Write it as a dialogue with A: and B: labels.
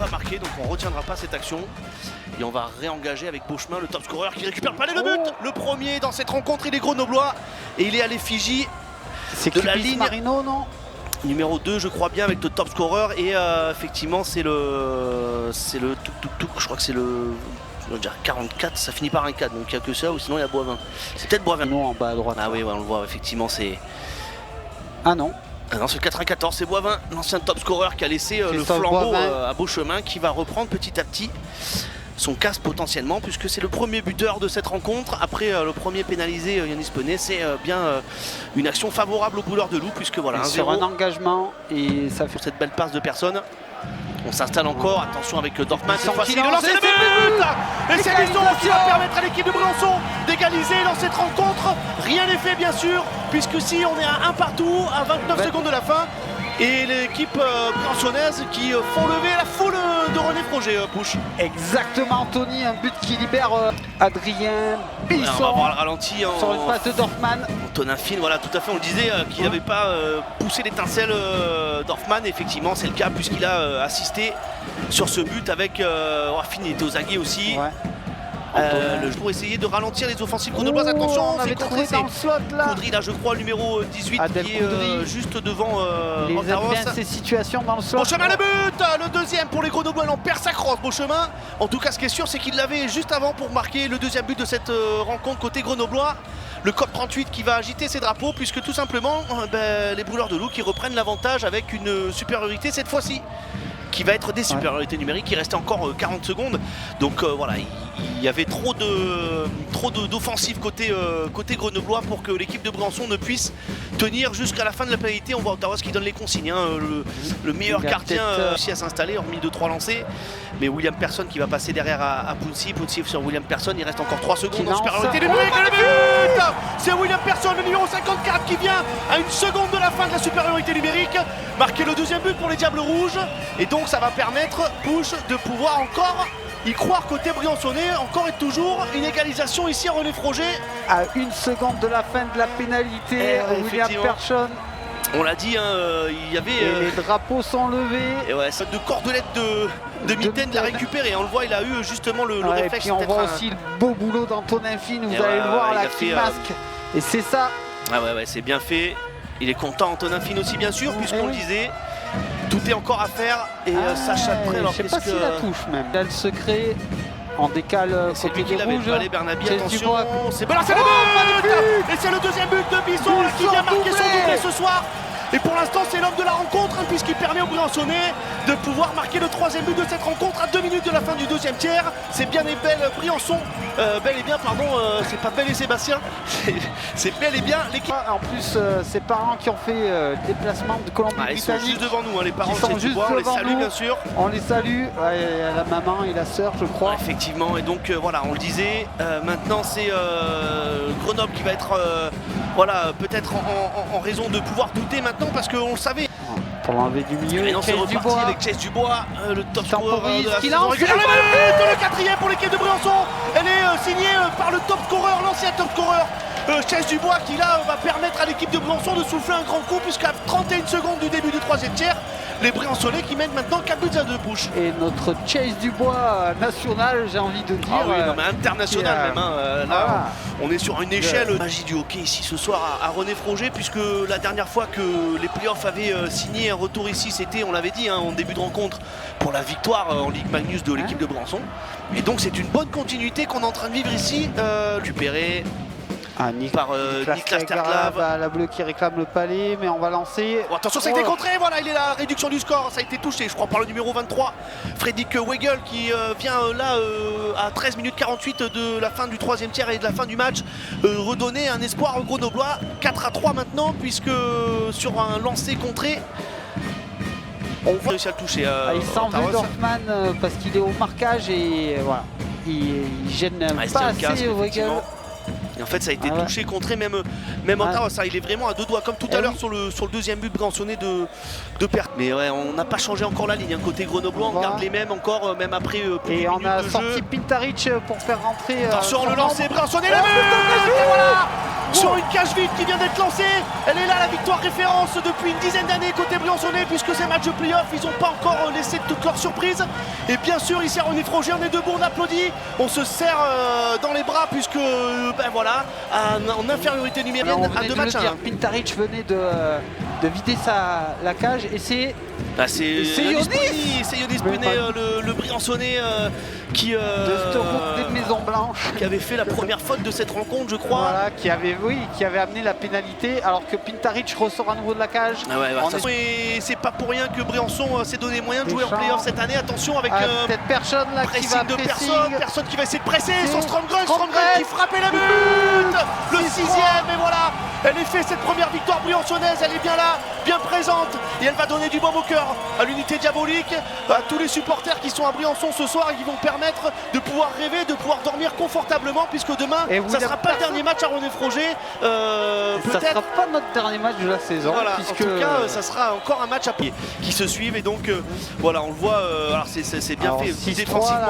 A: pas marqué, donc on retiendra pas cette action. Et on va réengager avec Beauchemin, le top scorer qui récupère le palais de but. Le premier dans cette rencontre, il est grenoblois et il est à l'effigie de la ligne
B: Marino, non?
A: numéro 2, je crois bien, avec le top scorer. Et effectivement, c'est le je crois que c'est le 44, ça finit par un 4, donc il n'y a que ça, ou sinon il y a Boivin. C'est peut-être Boivin.
B: Non, en bas à droite.
A: Ah oui, ouais, on le voit, effectivement, c'est...
B: Ah non.
A: Ah non, c'est le 94, c'est Boivin, l'ancien top scorer qui a laissé le flambeau à Beauchemin, qui va reprendre petit à petit son casse potentiellement, puisque c'est le premier buteur de cette rencontre. Après le premier pénalisé, Yannis Penet, c'est bien une action favorable aux Brûleurs de Loup, puisque voilà,
B: sur un engagement, et ça fait
A: cette belle passe de personne. On s'installe encore, attention avec Dorfman, cette fois-ci
B: il
A: il lance le but. Et c'est Lisson qui va permettre à l'équipe de Briançon d'égaliser dans cette rencontre. Rien n'est fait bien sûr, puisque si on est à 1 partout, à 29 secondes de la fin. Et l'équipe briançonnaise qui font lever la foule de René Froger, Pouche.
B: Exactement, Anthony, un but qui libère Adrien Bisson.
A: On va voir le ralenti
B: sur une passe de Dorfman.
A: Antonin Fine, voilà, tout à fait, on le disait, qu'il n'avait pas poussé l'étincelle Dorfman. Effectivement, c'est le cas puisqu'il a assisté sur ce but avec Fine, il était aux aguets aussi. Ouais. Pour essayer de ralentir les offensives grenobloises. Attention,
B: on avait trouvé dans le slot là.
A: Coudry, là je crois, le numéro 18
B: Adel
A: qui est juste devant
B: il aime bien ces situations dans le slot.
A: Beauchemin, le but, le deuxième pour les Grenoblois. On perd sa crosse, Beauchemin. En tout cas, ce qui est sûr, c'est qu'il l'avait juste avant pour marquer le deuxième but de cette rencontre côté grenoblois. Le COP 38 qui va agiter ses drapeaux, puisque tout simplement, les Brûleurs de Loup qui reprennent l'avantage avec une supériorité cette fois-ci, qui va être des supériorités numériques. Il restait encore 40 secondes. Donc voilà, il y avait trop d'offensives côté grenoblois pour que l'équipe de Briançon ne puisse tenir jusqu'à la fin de la pénalité. On voit Ottawa qui donne les consignes, hein. Le meilleur gardien réussi à s'installer, hormis 2-3 lancés. Mais William Persson qui va passer derrière à Pouncy. Pouncy sur William Persson, il reste encore 3 secondes en supériorité numérique. Le but, c'est William Persson, le numéro 54, qui vient à 1 seconde de la fin de la supériorité numérique marquer le deuxième but pour les Diables Rouges. Et donc ça va permettre Pouche de pouvoir encore y croire côté briançonnais. Encore et toujours une égalisation ici à René Froger.
B: À 1 seconde de la fin de la pénalité, William Persson.
A: On l'a dit, hein, il y avait...
B: Et les drapeaux sont levés.
A: Et ouais, ça de cordelette de Mitaine l'a récupéré. On le voit, il a eu justement le réflexe.
B: Et puis on voit aussi le beau boulot d'Antonin Fine, vous allez le voir là, qui masque. Et c'est ça.
A: Ah ouais, c'est bien fait. Il est content, Antonin Fine aussi bien sûr, puisqu'on le disait. Tout est encore à faire. Et Sacha Pré, alors
B: je sais pas s'il la touche même. Là, le secret en décale côté de rouge.
A: Allez, Bernabi, attention. C'est bon, là, c'est le but. Et c'est le deuxième but de Bisson qui vient marquer son doublé ce soir. Et pour l'instant, c'est l'homme de la rencontre, hein, puisqu'il permet aux Briançonnais de pouvoir marquer le 3e but de cette rencontre à 2 minutes de la fin du 2e tiers. C'est bien et belle Briançon, bel et bien, pardon, c'est pas Belle et Sébastien, c'est bel et bien l'équipe.
B: En plus, ses parents qui ont fait le déplacement de Colombie-Britannique.
A: Ils sont juste devant nous, hein, les parents
B: sont juste devant
A: on les salue
B: nous. Bien
A: sûr.
B: On les salue, la maman et la sœur, je crois.
A: Effectivement, et donc voilà, on le disait, maintenant c'est Grenoble qui va être, peut-être en raison de pouvoir douter maintenant, parce qu'on le savait.
B: Pour l'enlever du milieu,
A: et non, c'est reparti avec Chase Dubois, le top scorer de la saison
B: régulière.
A: Le 4e pour l'équipe de Briançon. Elle est signée par le top scorer, l'ancien top scorer. Chase Dubois qui là va permettre à l'équipe de Briançon de souffler un grand coup, puisqu'à 31 secondes du début du 3e tiers, les Briançonnais qui mènent maintenant 4 buts à 2, Pouche.
B: Et notre Chase Dubois national, j'ai envie de dire.
A: Ah oui, non, mais international même. Là, on est sur une échelle magie du hockey ici ce soir à René Froger, puisque la dernière fois que les playoffs avaient signé un retour ici, c'était, on l'avait dit, en début de rencontre, pour la victoire en Ligue Magnus de l'équipe de Briançon. Et donc c'est une bonne continuité qu'on est en train de vivre ici, récupéré par Niklas Terklav.
B: La bleue qui réclame le palais, mais on va lancer.
A: Oh, attention, ça a été contré, voilà, il est la réduction du score, ça a été touché, je crois, par le numéro 23, Frédéric Weigel, qui vient là à 13 minutes 48 de la fin du 3e tiers et de la fin du match, redonner un espoir aux Grenoblois. 4-3 maintenant, puisque sur un lancer contré, on va réussir à le toucher.
B: Il s'en veut Dorfman parce qu'il est au marquage et voilà, il gêne pas assez Weigel.
A: Et en fait ça a été touché, contré, même Ottawa, ça il est vraiment à 2 doigts, comme tout à l'heure sur le deuxième but briançonné de perte. Mais ouais, on n'a pas changé encore la ligne, hein. Côté grenoblois, on garde les mêmes encore, même après plus
B: et on a sorti Pintaric pour faire rentrer.
A: Attention, le lancer briançonné, le but, voilà. sur une cage vide qui vient d'être lancée. Elle est là, la victoire référence depuis une dizaine d'années côté briançonnais, puisque ces matchs de play-off, ils n'ont pas encore laissé toute leur surprise. Et bien sûr, ici à René Froger, on est debout, on applaudit, on se serre dans les bras, puisque ben voilà, en infériorité numérique à 2 matchs.
B: Pintaric venait de vider la cage et c'est
A: Yonis Brunet, le Briançonnais qui
B: de cette route des Maisons Blanches,
A: qui avait fait la première faute de cette rencontre, je crois.
B: Voilà, qui avait amené la pénalité, alors que Pintaric ressort à nouveau de la cage.
A: Et c'est pas pour rien que Briançon s'est donné moyen de jouer en play-off cette année. Attention avec
B: cette personne là qui va
A: personne qui va essayer de presser sur Stromgren qui frappait la but. Le 6e, et voilà, elle est fait cette première victoire briançonnaise, elle est bien là, bien présente, et elle va donner du baume au cœur à l'unité diabolique, à tous les supporters qui sont à Briançon ce soir et qui vont permettre de pouvoir rêver, de pouvoir dormir confortablement, puisque demain ça ne sera pas le dernier match à René Froger.
B: Ça ne sera pas notre dernier match de la saison.
A: Voilà, puisque en tout cas, ça sera encore un match à pied qui se suivent, et donc voilà, on le voit, alors c'est bien fait défensivement.